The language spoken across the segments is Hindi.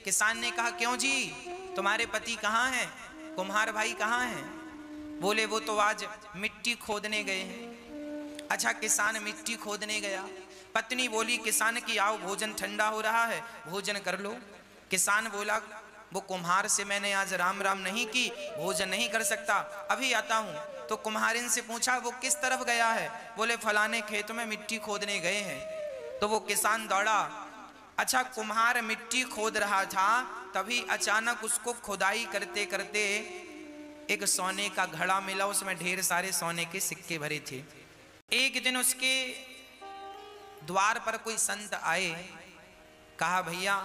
किसान ने कहा क्यों जी, तुम्हारे पति कहाँ हैं, कुम्हार भाई कहाँ हैं? बोले वो तो आज मिट्टी खोदने गए हैं। अच्छा, किसान मिट्टी खोदने गया। पत्नी बोली किसान की आओ भोजन ठंडा हो रहा है, भोजन कर लो। किसान बोला वो कुम्हार से मैंने आज राम राम नहीं की, भोजन नहीं कर सकता, अभी आता हूं। तो कुम्हारिन से पूछा वो किस तरफ गया है? बोले फलाने खेत में मिट्टी खोदने गए हैं। तो वो किसान दौड़ा। अच्छा, कुम्हार मिट्टी खोद रहा था, तभी अचानक उसको खुदाई करते करते एक सोने का घड़ा मिला, उसमें ढेर सारे सोने के सिक्के भरे थे। एक दिन उसके द्वार पर कोई संत आए, कहा भैया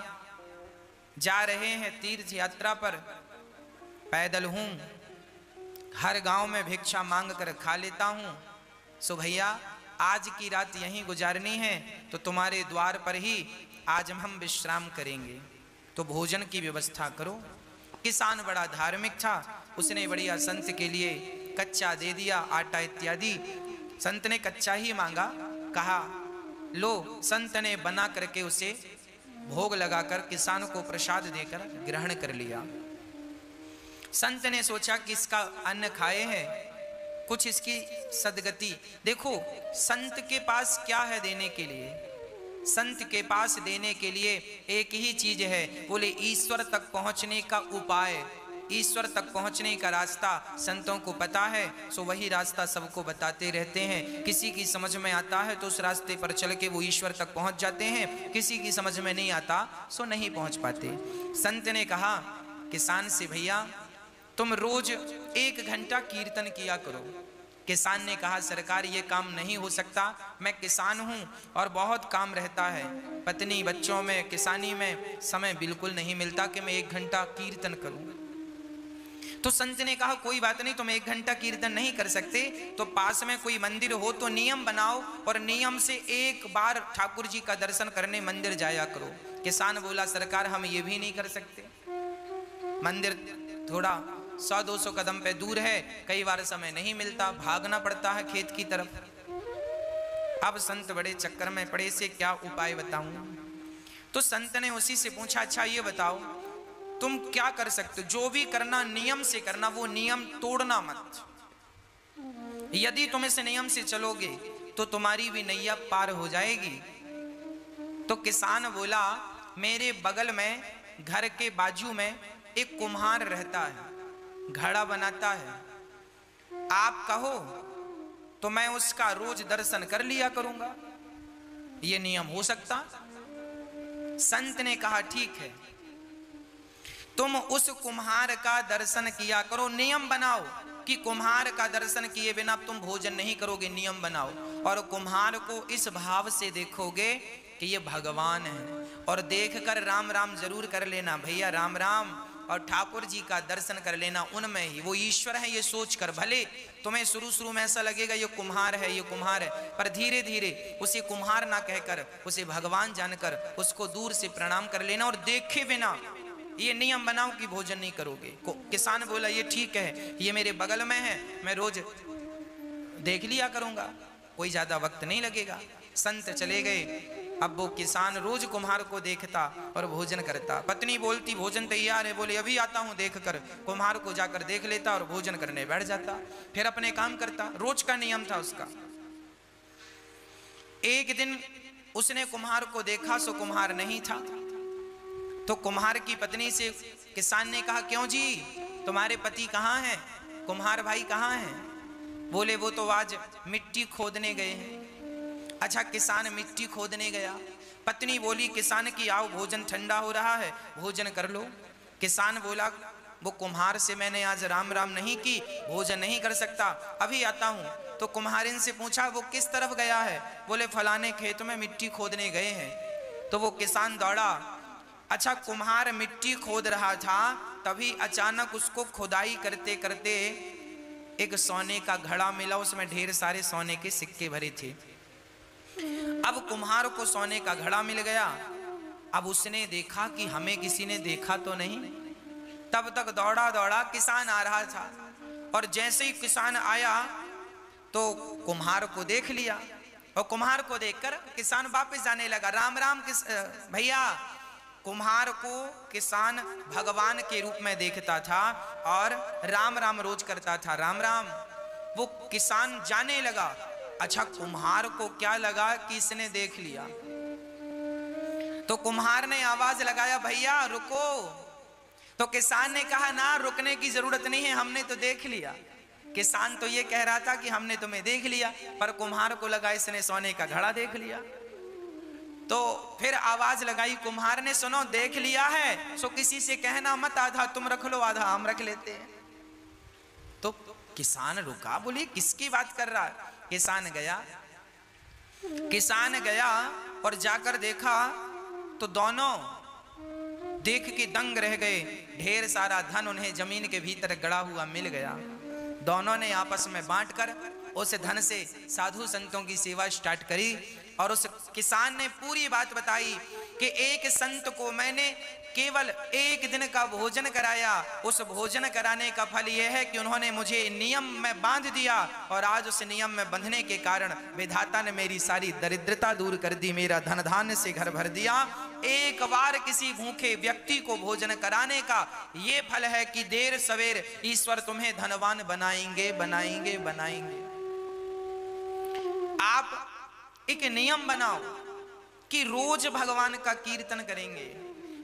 जा रहे हैं तीर्थ यात्रा पर, पैदल हूं, हर गांव में भिक्षा मांग कर खा लेता हूं, सो भैया आज की रात यहीं गुजारनी है, तो तुम्हारे द्वार पर ही आज हम विश्राम करेंगे, तो भोजन की व्यवस्था करो। किसान बड़ा धार्मिक था, उसने बढ़िया संत के लिए कच्चा दे दिया, आटा इत्यादि। संत ने कच्चा ही मांगा, कहा लो। संत ने बना करके उसे भोग लगाकर किसान को प्रसाद देकर ग्रहण कर लिया। संत ने सोचा कि इसका अन्न खाए हैं, कुछ इसकी सदगति। देखो संत के पास क्या है देने के लिए? संत के पास देने के लिए एक ही चीज है, बोले ईश्वर तक पहुंचने का उपाय, ईश्वर तक पहुंचने का रास्ता संतों को पता है, सो वही रास्ता सबको बताते रहते हैं। किसी की समझ में आता है तो उस रास्ते पर चल के वो ईश्वर तक पहुंच जाते हैं, किसी की समझ में नहीं आता सो नहीं पहुंच पाते। संत ने कहा किसान से भैया तुम रोज 1 घंटा कीर्तन किया करो। किसान ने कहा सरकार ये काम नहीं हो सकता, मैं किसान हूं और बहुत काम रहता है, पत्नी बच्चों में किसानी में समय बिल्कुल नहीं मिलता कि मैं 1 घंटा कीर्तन करूं। तो संत ने कहा कोई बात नहीं, तुम 1 घंटा कीर्तन नहीं कर सकते तो पास में कोई मंदिर हो तो नियम बनाओ और नियम से 1 बार ठाकुर जी का दर्शन करने मंदिर जाया करो। किसान बोला सरकार हम ये भी नहीं कर सकते, मंदिर थोड़ा 100-200 कदम पे दूर है, कई बार समय नहीं मिलता, भागना पड़ता है खेत की तरफ। अब संत बड़े चक्कर में पड़े, से क्या उपाय बताऊं? तो संत ने उसी से पूछा अच्छा ये बताओ तुम क्या कर सकते हो, जो भी करना नियम से करना, वो नियम तोड़ना मत। यदि तुम इस नियम से चलोगे तो तुम्हारी भी नैया पार हो जाएगी। तो किसान बोला मेरे बगल में घर के बाजू में एक कुम्हार रहता है, घड़ा बनाता है, आप कहो तो मैं उसका रोज दर्शन कर लिया करूंगा, ये नियम हो सकता? संत ने कहा ठीक है, तुम उस कुम्हार का दर्शन किया करो, नियम बनाओ कि कुम्हार का दर्शन किए बिना तुम भोजन नहीं करोगे, नियम बनाओ। और कुम्हार को इस भाव से देखोगे कि ये भगवान है, और देखकर राम राम जरूर कर लेना भैया, राम राम, और ठाकुर जी का दर्शन कर लेना, उनमें ही वो ईश्वर है ये सोचकर। भले तुम्हें शुरू में ऐसा लगेगा ये कुम्हार है, ये कुम्हार है, पर धीरे धीरे उसे कुम्हार ना कहकर उसे भगवान जानकर उसको दूर से प्रणाम कर लेना, और देखे बिना ये नियम बनाओ कि भोजन नहीं करोगे। किसान बोला ये ठीक है, ये मेरे बगल में है, मैं रोज देख लिया करूंगा, कोई ज्यादा वक्त नहीं लगेगा। संत चले गए। अब वो किसान रोज कुम्हार को देखता और भोजन करता। पत्नी बोलती भोजन तैयार है, बोले अभी आता हूं, देखकर कुम्हार को जाकर देख लेता और भोजन करने बैठ जाता, फिर अपने काम करता। रोज का नियम था उसका। एक दिन उसने कुम्हार को देखा, सो कुम्हार नहीं था। तो कुम्हार की पत्नी से किसान ने कहा क्यों जी, तुम्हारे पति कहाँ हैं, कुम्हार भाई कहाँ हैं? बोले वो तो आज मिट्टी खोदने गए हैं। अच्छा, किसान मिट्टी खोदने गया। पत्नी बोली किसान की आओ भोजन ठंडा हो रहा है, भोजन कर लो। किसान बोला वो कुम्हार से मैंने आज राम राम नहीं की, भोजन नहीं कर सकता, अभी आता हूं। तो कुम्हारिन से पूछा वो किस तरफ गया है? बोले फलाने खेत में मिट्टी खोदने गए हैं। तो वो किसान दौड़ा। अच्छा, कुम्हार मिट्टी खोद रहा था, तभी अचानक उसको खुदाई करते करते एक सोने का घड़ा मिला, उसमें ढेर सारे सोने के सिक्के भरे थे। अब कुम्हार को सोने का घड़ा मिल गया। अब उसने देखा कि हमें किसी ने देखा तो नहीं। तब तक दौड़ा दौड़ा किसान आ रहा था, और जैसे ही किसान आया तो कुम्हार को देख लिया, और कुम्हार को देखकर किसान वापस जाने लगा। राम राम भैया, कुम्हार को किसान भगवान के रूप में देखता था और राम राम रोज करता था, राम राम। वो किसान जाने लगा, अच्छा कुम्हार को क्या लगा कि इसने देख लिया, तो कुम्हार ने आवाज लगाया, भैया रुको। तो किसान ने कहा, ना रुकने की जरूरत नहीं है, हमने तो देख लिया। किसान तो ये कह रहा था कि हमने तुम्हें देख लिया, पर कुम्हार को लगा इसने सोने का घड़ा देख लिया। तो फिर आवाज लगाई कुम्हार ने, सुनो देख लिया है सो किसी से कहना मत, आधा तुम रख लो आधा हम रख लेते हैं। तो किसान रुका, बोली किसकी बात कर रहा है। किसान गया और जाकर देखा तो दोनों देख के दंग रह गए। ढेर सारा धन उन्हें जमीन के भीतर गड़ा हुआ मिल गया। दोनों ने आपस में बांटकर उस धन से साधु संतों की सेवा स्टार्ट करी। और उस किसान ने पूरी बात बताई कि एक संत को मैंने केवल एक दिन का भोजन कराया, उस भोजन कराने का फल यह है कि उन्होंने मुझे नियम में बांध दिया, और आज उस नियम में बंधने के कारण विधाता ने मेरी सारी दरिद्रता दूर कर दी, मेरा धन धान्य से घर भर दिया। एक बार किसी भूखे व्यक्ति को भोजन कराने का ये फल है कि देर सवेर ईश्वर तुम्हें धनवान बनाएंगे बनाएंगे बनाएंगे। आप एक नियम बनाओ कि रोज भगवान का कीर्तन करेंगे,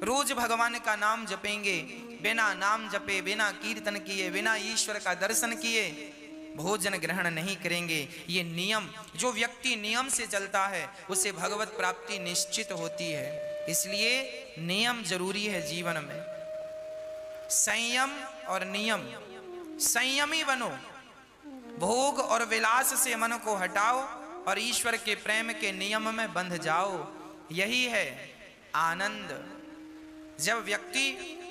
रोज भगवान का नाम जपेंगे। बिना नाम जपे, बिना कीर्तन किए, बिना ईश्वर का दर्शन किए भोजन ग्रहण नहीं करेंगे। ये नियम, जो व्यक्ति नियम से चलता है उसे भगवत प्राप्ति निश्चित होती है। इसलिए नियम जरूरी है जीवन में। संयम और नियम, संयमी बनो, भोग और विलास से मन को हटाओ और ईश्वर के प्रेम के नियम में बंध जाओ। यही है आनंद। जब व्यक्ति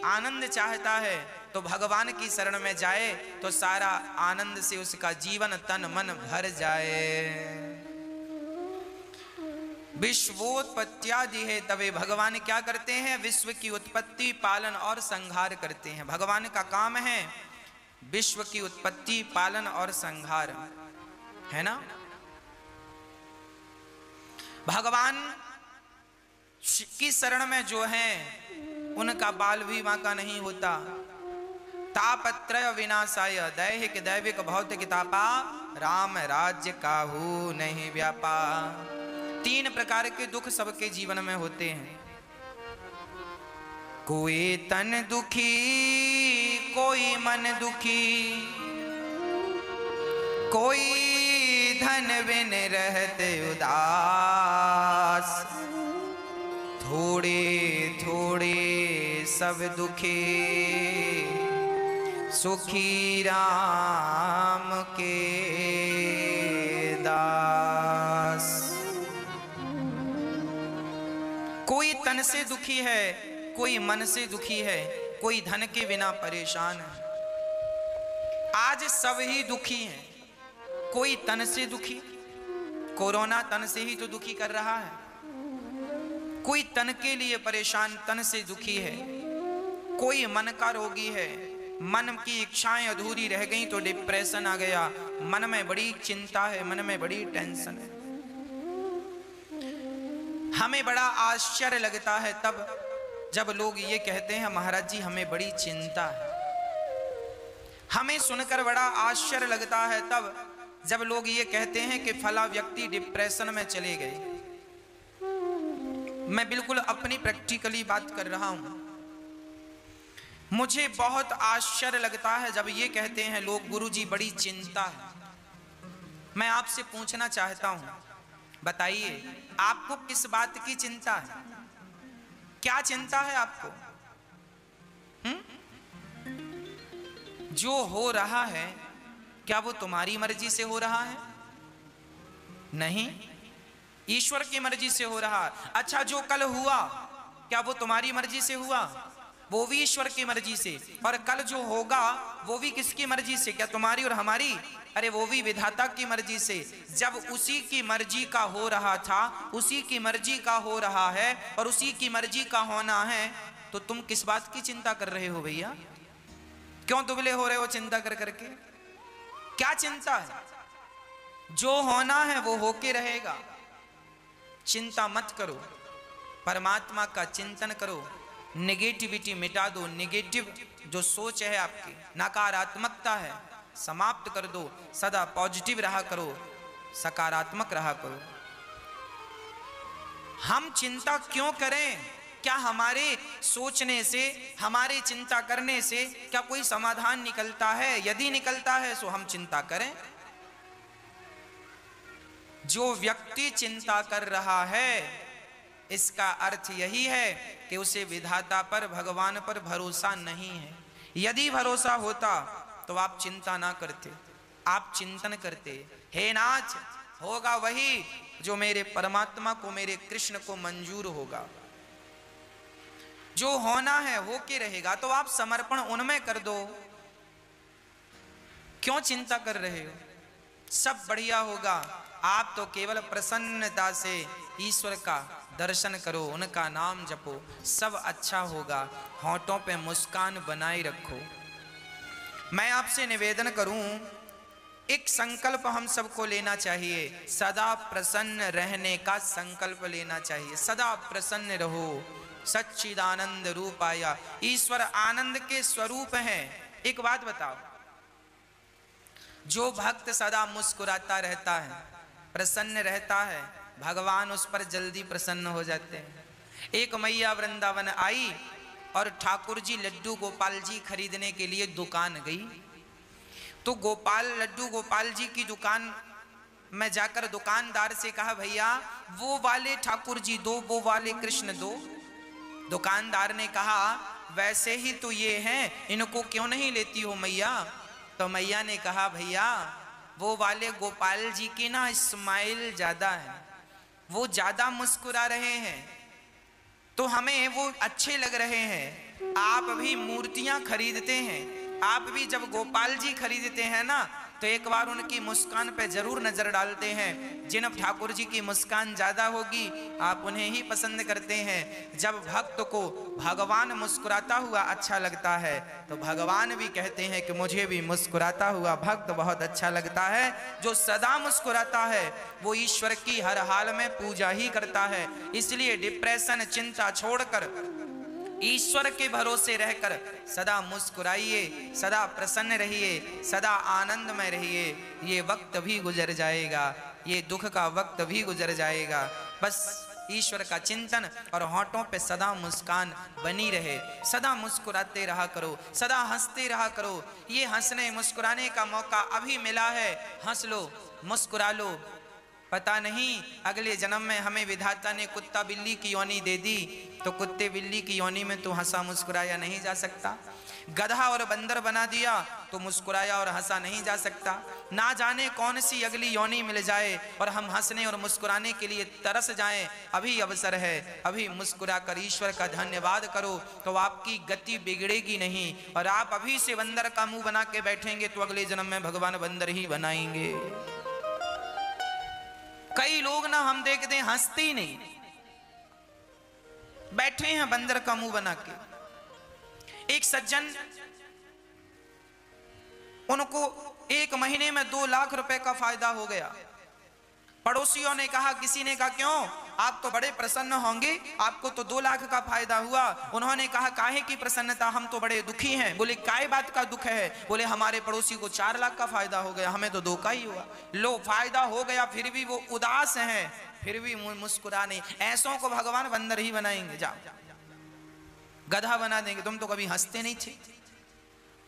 आनंद चाहता है तो भगवान की शरण में जाए तो सारा आनंद से उसका जीवन तन मन भर जाए। विश्वोत्पत्त्यादि है, तवे भगवान क्या करते हैं, विश्व की उत्पत्ति, पालन और संहार करते हैं। भगवान का काम है विश्व की उत्पत्ति, पालन और संहार, है ना। भगवान की शरण में जो है उनका बाल भी बांका नहीं होता। तापत्रय विनाशाय दैहिक दैविक भौतिक तापा, राम राज्य काहू नहीं व्यापा। 3 प्रकार के दुख सबके जीवन में होते हैं। कोई तन दुखी, कोई मन दुखी, कोई धन बिन रहते उदास, थोड़े थोड़े सब दुखी, सुखी राम के दास। कोई तन से दुखी है, कोई मन से दुखी है, कोई धन के बिना परेशान है। आज सब ही दुखी हैं। कोई तन से दुखी, कोरोना तन से ही तो दुखी कर रहा है। कोई तन के लिए परेशान, तन से दुखी है। कोई मन का रोगी है, मन की इच्छाएं अधूरी रह गई तो डिप्रेशन आ गया, मन में बड़ी चिंता है, मन में बड़ी टेंशन है। हमें बड़ा आश्चर्य लगता है तब जब लोग ये कहते हैं महाराज जी हमें बड़ी चिंता है। हमें सुनकर बड़ा आश्चर्य लगता है तब जब लोग ये कहते हैं कि फला व्यक्ति डिप्रेशन में चले गए। मैं बिल्कुल अपनी प्रैक्टिकली बात कर रहा हूं। मुझे बहुत आश्चर्य लगता है जब ये कहते हैं लोग गुरुजी बड़ी चिंता है। मैं आपसे पूछना चाहता हूं, बताइए आपको किस बात की चिंता है? क्या चिंता है आपको? जो हो रहा है क्या वो तुम्हारी मर्जी से हो रहा है? नहीं, ईश्वर की मर्जी से हो रहा है। अच्छा जो कल हुआ क्या वो तुम्हारी मर्जी से हुआ? वो भी ईश्वर की मर्जी से। और कल जो होगा वो भी किसकी मर्जी से? क्या तुम्हारी और हमारी? अरे वो भी विधाता की मर्जी से। जब उसी की मर्जी का हो रहा था, उसी की मर्जी का हो रहा है और उसी की मर्जी का होना है, तो तुम किस बात की चिंता कर रहे हो भैया? क्यों दुबले हो रहे हो चिंता कर करके? क्या चिंता है? जो होना है वो होके रहेगा, चिंता मत करो। परमात्मा का चिंतन करो, नेगेटिविटी मिटा दो, नेगेटिव जो सोच है आपकी, नकारात्मकता है, समाप्त कर दो, सदा पॉजिटिव रहा करो, सकारात्मक रहा करो। हम चिंता क्यों करें? क्या हमारे सोचने से, हमारे चिंता करने से क्या कोई समाधान निकलता है? यदि निकलता है तो हम चिंता करें। जो व्यक्ति चिंता कर रहा है, इसका अर्थ यही है कि उसे विधाता पर, भगवान पर भरोसा नहीं है। यदि भरोसा होता तो आप चिंता ना करते, आप चिंतन करते, हे नाथ, होगा वही जो मेरे परमात्मा को, मेरे कृष्ण को मंजूर होगा। जो होना है होके रहेगा, तो आप समर्पण उनमें कर दो। क्यों चिंता कर रहे हो? सब बढ़िया होगा। आप तो केवल प्रसन्नता से ईश्वर का दर्शन करो, उनका नाम जपो, सब अच्छा होगा। होंठों पे मुस्कान बनाए रखो। मैं आपसे निवेदन करूं, एक संकल्प हम सबको लेना चाहिए, सदा प्रसन्न रहने का संकल्प लेना चाहिए। सदा प्रसन्न रहो। सच्चिदानंद रूपाया, ईश्वर आनंद के स्वरूप हैं। एक बात बताओ, जो भक्त सदा मुस्कुराता रहता है, प्रसन्न रहता है, भगवान उस पर जल्दी प्रसन्न हो जाते हैं। एक मैया वृंदावन आई और ठाकुर जी लड्डू गोपाल जी खरीदने के लिए दुकान गई। तो लड्डू गोपाल जी की दुकान में जाकर दुकानदार से कहा, भैया वो वाले ठाकुर जी दो, वो वाले कृष्ण दो। दुकानदार ने कहा, वैसे ही तो ये हैं, इनको क्यों नहीं लेती हो मैया? तो मैया ने कहा, भैया वो वाले गोपाल जी की ना स्माइल ज्यादा है, वो ज्यादा मुस्कुरा रहे हैं, तो हमें वो अच्छे लग रहे हैं। आप भी मूर्तियां खरीदते हैं, आप भी जब गोपाल जी खरीदते हैं ना, तो एक बार उनकी मुस्कान पे जरूर नजर डालते हैं। जिन ठाकुर जी की मुस्कान ज्यादा होगी, आप उन्हें ही पसंद करते हैं। जब भक्त को भगवान मुस्कुराता हुआ अच्छा लगता है, तो भगवान भी कहते हैं कि मुझे भी मुस्कुराता हुआ भक्त बहुत अच्छा लगता है। जो सदा मुस्कुराता है वो ईश्वर की हर हाल में पूजा ही करता है। इसलिए डिप्रेशन, चिंता छोड़कर ईश्वर के भरोसे रहकर सदा मुस्कुराइए, सदा प्रसन्न रहिए, सदा आनंद में रहिए। ये वक्त भी गुजर जाएगा, ये दुख का वक्त भी गुजर जाएगा। बस ईश्वर का चिंतन और होंठों पे सदा मुस्कान बनी रहे। सदा मुस्कुराते रहा करो, सदा हंसते रहा करो। ये हंसने मुस्कुराने का मौका अभी मिला है, हंस लो, मुस्कुरा लो। पता नहीं अगले जन्म में हमें विधाता ने कुत्ता बिल्ली की योनि दे दी, तो कुत्ते बिल्ली की योनि में तो हंसा मुस्कुराया नहीं जा सकता। गधा और बंदर बना दिया तो मुस्कुराया और हंसा नहीं जा सकता। ना जाने कौन सी अगली योनि मिल जाए और हम हंसने और मुस्कुराने के लिए तरस जाएं। अभी अवसर है, अभी मुस्कुरा कर ईश्वर का धन्यवाद करो, तो आपकी गति बिगड़ेगी नहीं। और आप अभी से बंदर का मुंह बना के बैठेंगे तो अगले जन्म में भगवान बंदर ही बनाएंगे। कई लोग ना हम देखते हैं हंसते ही नहीं, बैठे हैं बंदर का मुंह बना के। एक सज्जन, उनको 1 महीने में 2 लाख रुपए का फायदा हो गया। पड़ोसियों ने कहा, किसी ने कहा क्यों, आप तो बड़े प्रसन्न होंगे, आपको तो 2 लाख का फायदा हुआ। उन्होंने कहा, काहे की प्रसन्नता, हम तो बड़े दुखी हैं। बोले, काय बात का दुख है? बोले, हमारे पड़ोसी को 4 लाख का फायदा हो गया, हमें तो 2 का ही हुआ। लो, फायदा हो गया फिर भी वो उदास हैं, फिर भी मुस्कुरा नहीं। ऐसों को भगवान बंदर ही बनाएंगे। जाओ, गधा बना देंगे। तुम तो कभी हंसते नहीं थे।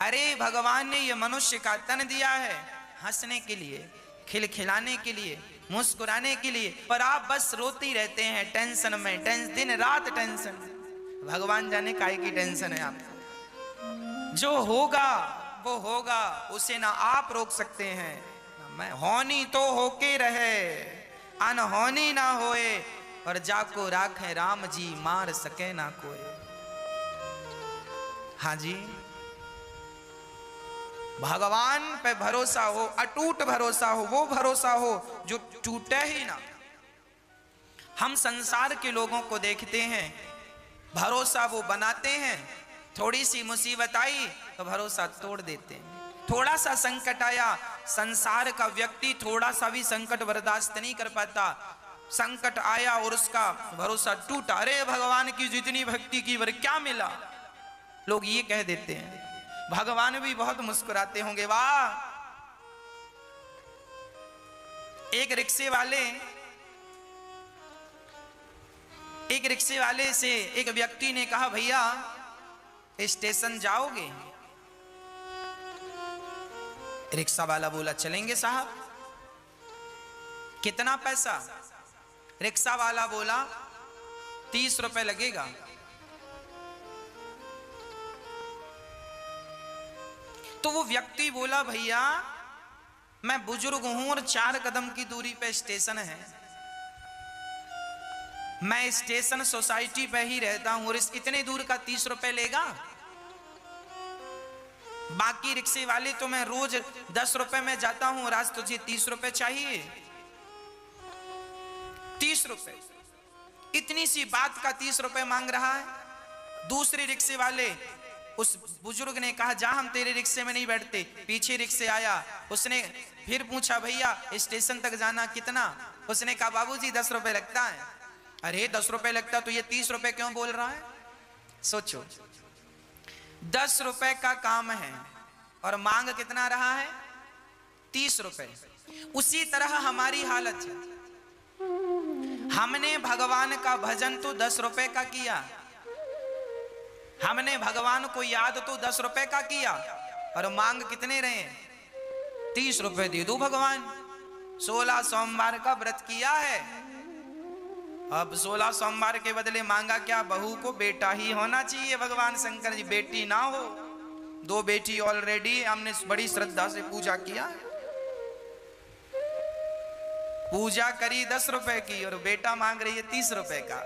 अरे भगवान ने ये मनुष्य का तन दिया है हंसने के लिए, खिलखिलाने के लिए, मुस्कुराने के लिए, पर आप बस रोते रहते हैं टेंशन में, दिन रात टेंशन। भगवान जाने काहे की टेंशन है आपको। जो होगा वो होगा, उसे ना आप रोक सकते हैं, मैं होनी तो होके रहे, अनहोनी ना होए, और जाको राखे राम जी, मार सके ना कोई। हाँ जी, भगवान पे भरोसा हो, अटूट भरोसा हो, वो भरोसा हो जो टूटे ही ना। हम संसार के लोगों को देखते हैं, भरोसा वो बनाते हैं, थोड़ी सी मुसीबत आई तो भरोसा तोड़ देते हैं। थोड़ा सा संकट आया, संसार का व्यक्ति थोड़ा सा भी संकट बर्दाश्त नहीं कर पाता, संकट आया और उसका भरोसा टूटा, अरे भगवान की जितनी भक्ति की वर क्या मिला, लोग ये कह देते हैं। भगवान भी बहुत मुस्कुराते होंगे, वाह। एक रिक्शे वाले से एक व्यक्ति ने कहा, भैया स्टेशन जाओगे? रिक्शा वाला बोला, चलेंगे साहब। कितना पैसा? रिक्शा वाला बोला, 30 रुपए लगेगा। तो वो व्यक्ति बोला, भैया मैं बुजुर्ग हूं और 4 कदम की दूरी पे स्टेशन है, मैं स्टेशन सोसाइटी पे ही रहता हूं और इस इतने दूर का 30 रुपए लेगा? बाकी रिक्शे वाले तो मैं रोज 10 रुपए में जाता हूं और आज तुझे 30 रुपए चाहिए? 30 रुपए, इतनी सी बात का 30 रुपए मांग रहा है। दूसरे रिक्शे वाले, उस बुजुर्ग ने कहा, जा हम तेरे रिक्शे में नहीं बैठते। पीछे रिक्शे आया, उसने फिर पूछा, भैया स्टेशन तक जाना कितना? उसने कहा, बाबूजी 10 रुपए लगता है। अरे 10 रुपए लगता तो ये 30 रुपए क्यों बोल रहा है? सोचो, 10 रुपए का काम है और मांग कितना रहा है? 30 रुपए। उसी तरह हमारी हालत है। हमने भगवान का भजन तो 10 रुपए का किया, हमने भगवान को याद तो 10 रुपए का किया, और मांग कितने रहे? 30 रुपए दे दो भगवान। 16 सोमवार का व्रत किया है, अब 16 सोमवार के बदले मांगा क्या? बहू को बेटा ही होना चाहिए। भगवान शंकर जी बेटी ना हो, 2 बेटी ऑलरेडी, हमने बड़ी श्रद्धा से पूजा किया, पूजा करी 10 रुपए की और बेटा मांग रही है 30 रुपए का।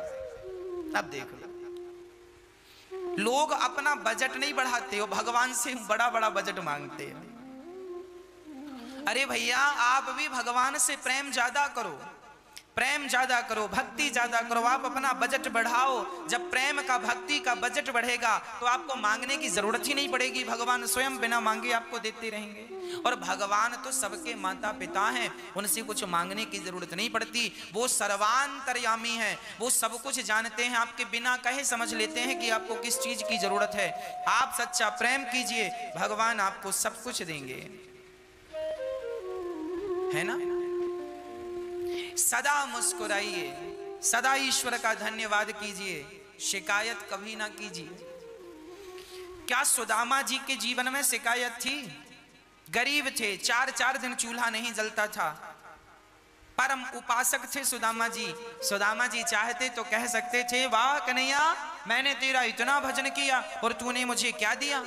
अब देख लो, लोग अपना बजट नहीं बढ़ाते हो, भगवान से बड़ा बड़ा बजट मांगते हैं। अरे भैया आप भी भगवान से प्रेम ज्यादा करो, प्रेम ज्यादा करो, भक्ति ज्यादा करो, आप अपना बजट बढ़ाओ। जब प्रेम का, भक्ति का बजट बढ़ेगा तो आपको मांगने की जरूरत ही नहीं पड़ेगी, भगवान स्वयं बिना मांगे आपको देते रहेंगे। और भगवान तो सबके माता पिता हैं, उनसे कुछ मांगने की जरूरत नहीं पड़ती। वो सर्वांतर्यामी हैं, वो सब कुछ जानते हैं, आपके बिना कहे समझ लेते हैं कि आपको किस चीज की जरूरत है। आप सच्चा प्रेम कीजिए, भगवान आपको सब कुछ देंगे, है ना। सदा मुस्कुराइए, सदा ईश्वर का धन्यवाद कीजिए, शिकायत कभी ना कीजिए। क्या सुदामा जी के जीवन में शिकायत थी? गरीब थे, 4-4 दिन चूल्हा नहीं जलता था, परम उपासक थे सुदामा जी। सुदामा जी चाहते तो कह सकते थे, वाह कन्हैया मैंने तेरा इतना भजन किया और तूने मुझे क्या दिया?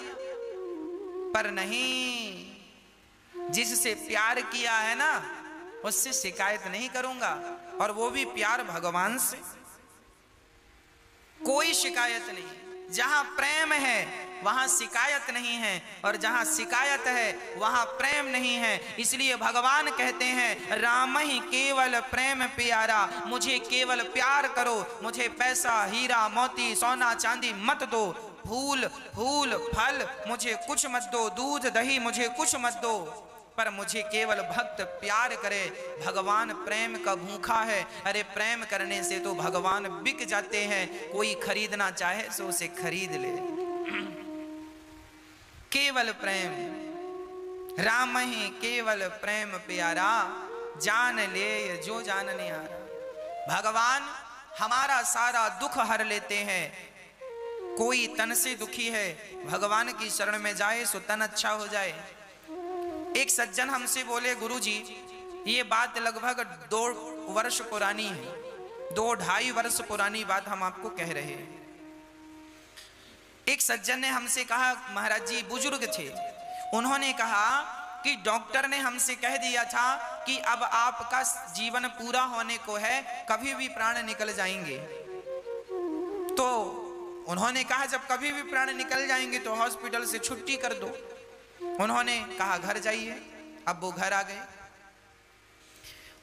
पर नहीं, जिससे प्यार किया है ना उससे शिकायत नहीं करूंगा, और वो भी प्यार भगवान से। कोई शिकायत नहीं। जहां प्रेम है वहां शिकायत नहीं है, और जहां शिकायत है वहां प्रेम नहीं है। इसलिए भगवान कहते हैं, राम ही केवल प्रेम प्यारा, मुझे केवल प्यार करो, मुझे पैसा हीरा मोती सोना चांदी मत दो, फूल फूल फल मुझे कुछ मत दो, दूध दही मुझे कुछ मत दो, पर मुझे केवल भक्त प्यार करे। भगवान प्रेम का भूखा है। अरे प्रेम करने से तो भगवान बिक जाते हैं, कोई खरीदना चाहे तो उसे खरीद ले। केवल प्रेम, राम ही केवल प्रेम प्यारा, जान ले जो जानने हारा। भगवान हमारा सारा दुख हर लेते हैं। कोई तन से दुखी है, भगवान की शरण में जाए सो तन अच्छा हो जाए। एक सज्जन हमसे बोले, गुरुजी ये बात लगभग 2 वर्ष पुरानी है, 2-2.5 वर्ष पुरानी बात हम आपको कह रहे हैं। एक सज्जन ने हमसे कहा, महाराज जी बुजुर्ग थे, उन्होंने कहा कि डॉक्टर ने हमसे कह दिया था कि अब आपका जीवन पूरा होने को है, कभी भी प्राण निकल जाएंगे। तो उन्होंने कहा जब कभी भी प्राण निकल जाएंगे तो हॉस्पिटल से छुट्टी कर दो। उन्होंने कहा घर जाइए। अब वो घर आ गए।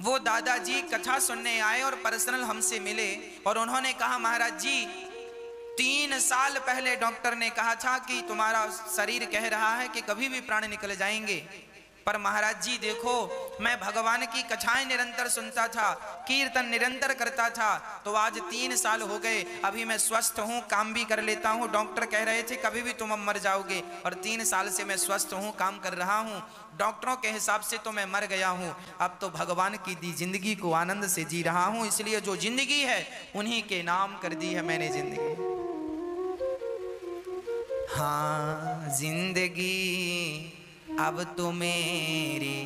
वो दादाजी कथा सुनने आए और पर्सनल हमसे मिले और उन्होंने कहा, महाराज जी 3 साल पहले डॉक्टर ने कहा था कि तुम्हारा शरीर कह रहा है कि कभी भी प्राण निकल जाएंगे, पर महाराज जी देखो, मैं भगवान की कथाएं निरंतर सुनता था, कीर्तन निरंतर करता था, तो आज 3 साल हो गए, अभी मैं स्वस्थ हूँ, काम भी कर लेता हूँ। डॉक्टर कह रहे थे कभी भी तुम अब मर जाओगे, और 3 साल से मैं स्वस्थ हूँ, काम कर रहा हूँ। डॉक्टरों के हिसाब से तो मैं मर गया हूँ, अब तो भगवान की दी जिंदगी को आनंद से जी रहा हूँ। इसलिए जो जिंदगी है उन्हीं के नाम कर दी है मैंने जिंदगी। हाँ जिंदगी अब तो मेरी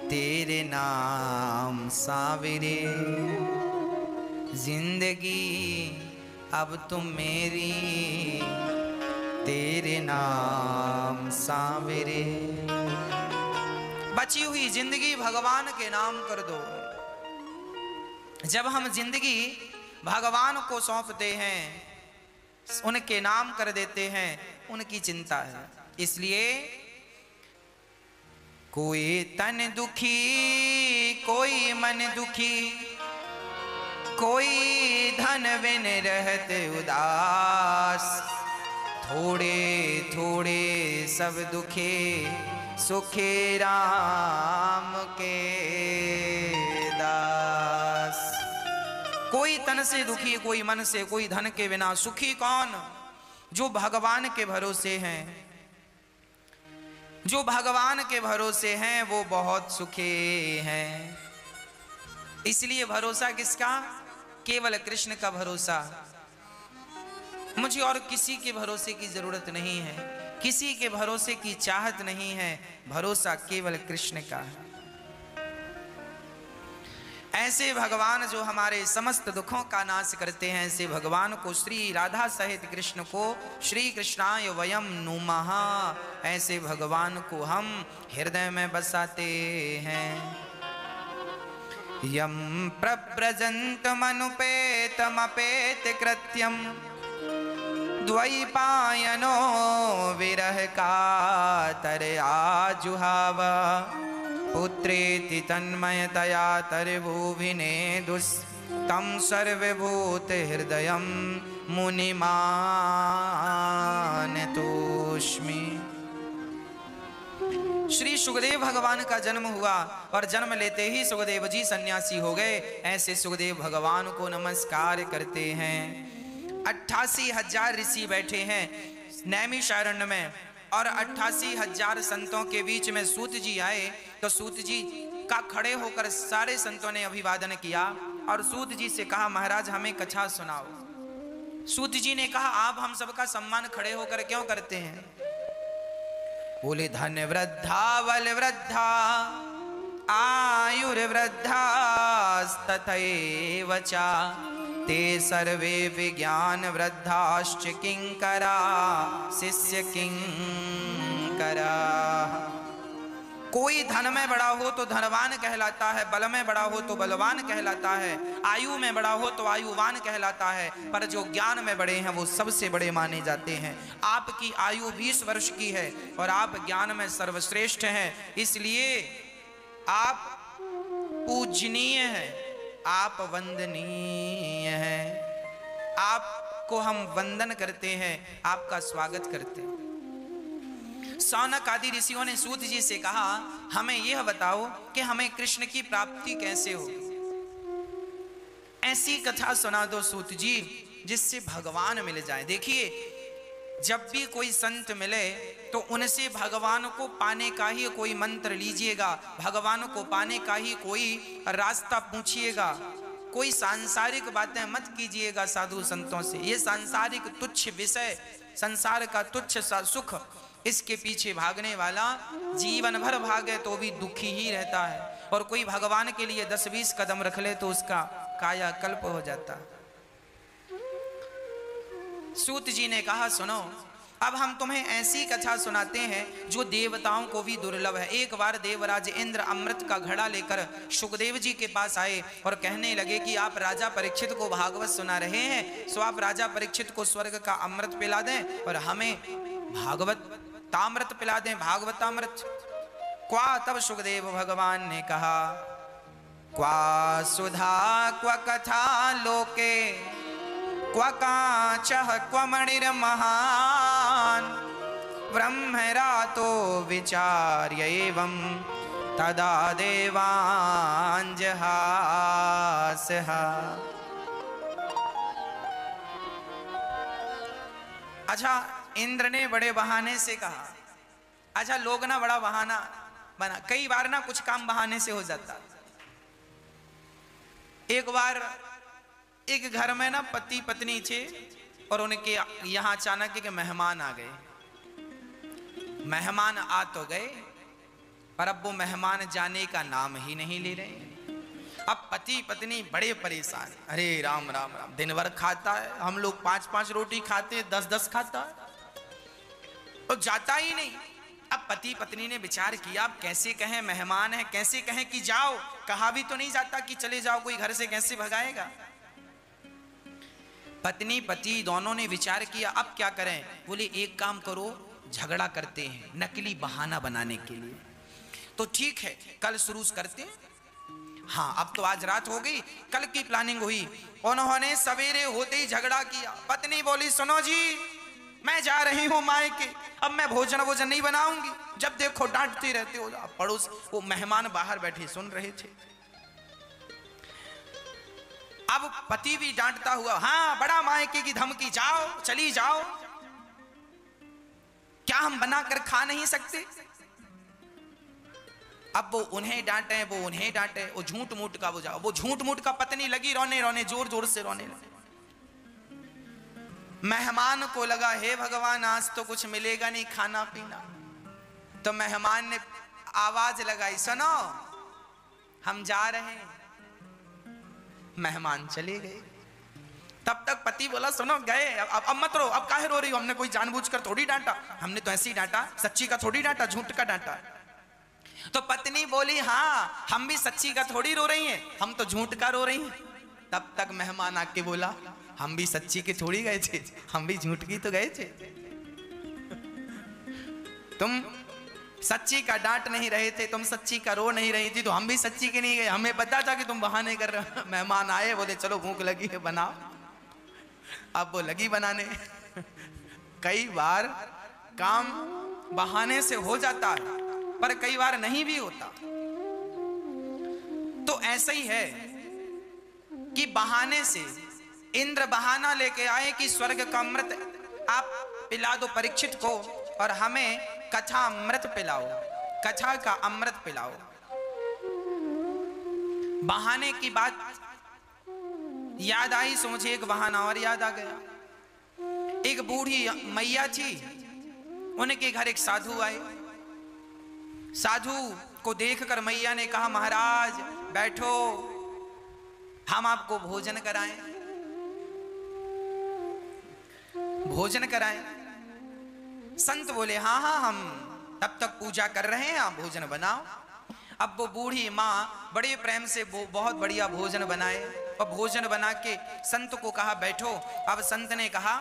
तेरे नाम सावरे, जिंदगी अब तो मेरी तेरे नाम सावरे। बची हुई जिंदगी भगवान के नाम कर दो। जब हम जिंदगी भगवान को सौंपते हैं, उनके नाम कर देते हैं, उनकी चिंता है। इसलिए कोई तन दुखी, कोई मन दुखी, कोई धन बिन रहते उदास, थोड़े थोड़े सब दुखे, सुखे राम के दास। कोई तन से दुखी, कोई मन से, कोई धन के बिना। सुखी कौन? जो भगवान के भरोसे हैं। जो भगवान के भरोसे हैं वो बहुत सुखी हैं। इसलिए भरोसा किसका? केवल कृष्ण का भरोसा। मुझे और किसी के भरोसे की जरूरत नहीं है, किसी के भरोसे की चाहत नहीं है, भरोसा केवल कृष्ण का है। ऐसे भगवान जो हमारे समस्त दुखों का नाश करते हैं, ऐसे भगवान को, श्री राधा सहित कृष्ण को, श्री कृष्णाय वयम नुमः, ऐसे भगवान को हम हृदय में बसाते हैं। यम प्रव्रजन्तमनुपेतमपेत कृत्यम, द्वैपायनो विरह कातर आजुहावा, पुत्रेति तन्मयतया तर्भुभिने दुस्तं सर्वभूत हृदयं मुनिमानतोस्मि। श्री सुखदेव भगवान का जन्म हुआ और जन्म लेते ही सुखदेव जी सन्यासी हो गए। ऐसे सुखदेव भगवान को नमस्कार करते हैं। 88,000 ऋषि बैठे हैं नैमिषारण्य में, और 88,000 संतों के बीच में सूत जी आए, तो सूत जी का खड़े होकर सारे संतों ने अभिवादन किया और सूत जी से कहा, महाराज हमें कथा सुनाओ। सूत जी ने कहा, आप हम सबका सम्मान खड़े होकर क्यों करते हैं? बोले, धन वृद्धा बल वृद्धा आयुर्वृद्धास्तथैव च, ते सर्वे विज्ञान वृद्धाश्च किंकरा शिष्य किंकरा। कोई धन में बड़ा हो तो धनवान कहलाता है, बल में बड़ा हो तो बलवान कहलाता है, आयु में बड़ा हो तो आयुवान कहलाता है, पर जो ज्ञान में बड़े हैं वो सबसे बड़े माने जाते हैं। आपकी आयु 20 वर्ष की है और आप ज्ञान में सर्वश्रेष्ठ हैं, इसलिए आप पूजनीय हैं, आप वंदनीय हैं। आपको हम वंदन करते हैं, आपका स्वागत करते हैं। सौनक आदि ऋषियों ने सूत जी से कहा, हमें यह बताओ कि हमें कृष्ण की प्राप्ति कैसे हो। ऐसी कथा सुना दो सूत जी जिससे भगवान मिल जाए। देखिए, जब भी कोई संत मिले तो उनसे भगवान को पाने का ही कोई मंत्र लीजिएगा, भगवान को पाने का ही कोई रास्ता पूछिएगा। कोई सांसारिक बातें मत कीजिएगा साधु संतों से। ये सांसारिक तुच्छ विषय, संसार का तुच्छ सा सुख, इसके पीछे भागने वाला जीवन भर भागे तो भी दुखी ही रहता है, और कोई भगवान के लिए 10-20 कदम रख ले तो उसका कायाकल्प हो जाता है। सूत जी ने कहा, सुनो, अब हम तुम्हें ऐसी कथा सुनाते हैं जो देवताओं को भी दुर्लभ है। एक बार देवराज इंद्र अमृत का घड़ा लेकर सुखदेव जी के पास आए और कहने लगे कि आप राजा परीक्षित को भागवत सुना रहे हैं, सो आप राजा परीक्षित को स्वर्ग का अमृत पिला दें और हमें भागवत तामृत पिला दें, भागवतामृत। क्वा, तब सुखदेव भगवान ने कहा, क्वा सुधा क्वा कथा लोके, क्व काचः क्व मणिर्महान्, ब्रह्मरातो विचार्य एवं तदा देवांजहासहा। अच्छा, इंद्र ने बड़े बहाने से कहा। अच्छा, लोग ना बड़ा बहाना बना, कई बार ना कुछ काम बहाने से हो जाता। एक बार एक घर में ना पति पत्नी थे और उनके यहां अचानक के मेहमान आ गए। मेहमान आ तो गए, पर अब वो मेहमान जाने का नाम ही नहीं ले रहे। अब पति पत्नी बड़े परेशान। अरे राम राम राम, दिन भर खाता है, हम लोग 5-5 रोटी खाते हैं, 10-10 खाता है, तो जाता ही नहीं। अब पति पत्नी ने विचार किया, अब कैसे कहें, मेहमान है, कैसे कहें कि जाओ, कहा भी तो नहीं जाता कि चले जाओ, कोई घर से कैसे भगाएगा। पत्नी पति दोनों ने विचार किया, अब क्या करें। बोले एक काम करो, झगड़ा करते हैं नकली बहाना बनाने के लिए। तो ठीक है, कल शुरू करते हैं। हाँ, अब तो आज रात हो गई, कल की प्लानिंग हुई। उन्होंने सवेरे होते ही झगड़ा किया। पत्नी बोली, सुनो जी, मैं जा रही हूं मायके, अब मैं भोजन नहीं बनाऊंगी, जब देखो डांटते रहते हो। पड़ोस वो मेहमान बाहर बैठे सुन रहे थे। अब पति भी डांटता हुआ, हाँ बड़ा मायके की धमकी, जाओ चली जाओ, क्या हम बनाकर खा नहीं सकते। अब वो उन्हें डांटे, वो उन्हें डांटे, वो झूठ मूठ का वो जाओ, वो झूठ मूठ का पत्नी लगी रोने रोने, जोर जोर से रोने लगी। मेहमान को लगा, हे भगवान आज तो कुछ मिलेगा नहीं खाना पीना। तो मेहमान ने आवाज लगाई, सुनो हम जा रहे हैं। मेहमान चले गए। तब तक पति बोला, सुनो गए, अब मत रो, अब काहे रो रही हो, हमने कोई जानबूझकर थोड़ी डांटा, हमने तो ऐसे ही डांटा, सच्ची का थोड़ी डांटा, झूठ का डांटा। तो पत्नी बोली, हाँ हम भी सच्ची का थोड़ी रो रही हैं, हम तो झूठ का रो रही हैं। तब तक मेहमान आके बोला, हम भी सच्ची के थोड़ी गए थे, हम भी झूठ की तो गए थे। तुम सच्ची का डांट नहीं रहे थे, तुम सच्ची का रो नहीं रही थी, तो हम भी सच्ची के नहीं गए, हमें पता था कि तुम बहाने कर रहे हो। मेहमान आए, बोले चलो भूख लगी है बनाओ। अब वो लगी बनाने। कई बार काम बहाने से हो जाता है, पर कई बार नहीं भी होता। तो ऐसा ही है कि बहाने से इंद्र बहाना लेके आए कि स्वर्ग का अमृत आप पिला दो परीक्षित को, और हमें कथा अमृत पिलाओ, कथा का अमृत पिलाओ। बहाने की बात याद आई, सो मुझे एक बहाना और याद आ गया। एक बूढ़ी मैया थी, उनके घर एक साधु आए। साधु को देखकर मैया ने कहा, महाराज बैठो, हम आपको भोजन कराएं, भोजन कराएं। संत बोले, हाँ हाँ हम तब तक पूजा कर रहे हैं, आप भोजन बनाओ। अब वो बूढ़ी माँ बड़े प्रेम से बहुत बढ़िया भोजन बनाए, और भोजन बना के संत को कहा बैठो। अब संत ने कहा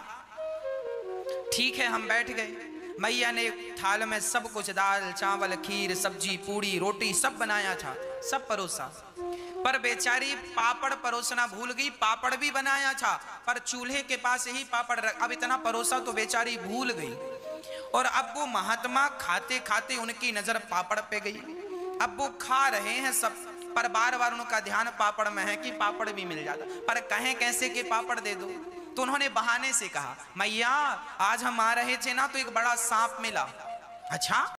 ठीक है, हम बैठ गए। मैया ने थाल में सब कुछ, दाल चावल खीर सब्जी पूड़ी रोटी सब बनाया था, सब परोसा। पर बेचारी पापड़ परोसना भूल गई। पापड़ भी बनाया था, पर चूल्हे के पास ही पापड़ अब इतना परोसा तो बेचारी भूल गई। और अब वो महात्मा खाते खाते उनकी नजर पापड़ पे गई। अब वो खा रहे हैं सब, पर बार बार उनका ध्यान पापड़ में है कि पापड़ भी मिल जाता, पर कहें कैसे कि पापड़ दे दो। तो उन्होंने बहाने से कहा, मैया आज हम आ रहे थे ना तो एक बड़ा सांप मिला। अच्छा,